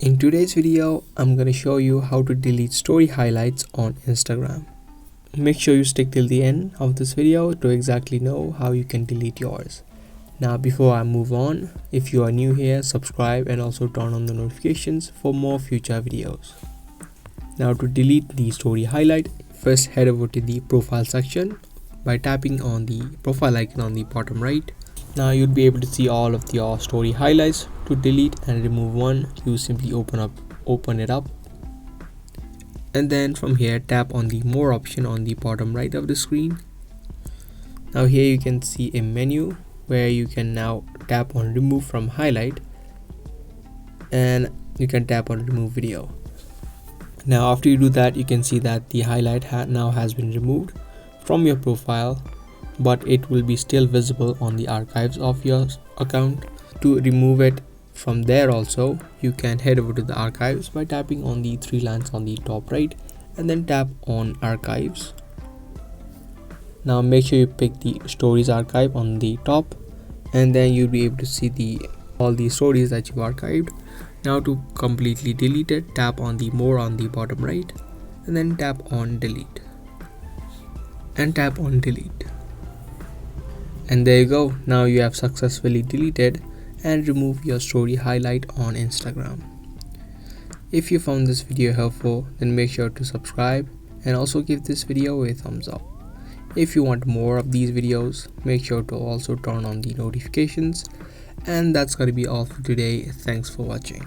In today's video, I'm going to show you how to delete story highlights on Instagram. Make sure you stick till the end of this video to exactly know how you can delete yours. Now before I move on, if you are new here, subscribe and also turn on the notifications for more future videos. Now to delete the story highlight, first head over to the profile section by tapping on the profile icon on the bottom right. Now you'll be able to see all of your story highlights. To delete and remove one, you simply open it up, and then from here tap on the more option on the bottom right of the screen. Now here you can see a menu where you can now tap on remove from highlight, and you can tap on remove video. Now after you do that, you can see that the highlight now has been removed from your profile, but it will be still visible on the archives of your account. To remove it from there also, you can head over to the archives by tapping on the three lines on the top right and then tap on archives. Now make sure you pick the stories archive on the top, and then you'll be able to see all the stories that you archived. Now to completely delete it, tap on the more on the bottom right and then tap on delete and tap on delete. And there you go. Now you have successfully deleted and removed your story highlight on Instagram. If you found this video helpful, then make sure to subscribe and also give this video a thumbs up. If you want more of these videos, make sure to also turn on the notifications. And that's going to be all for today. Thanks for watching.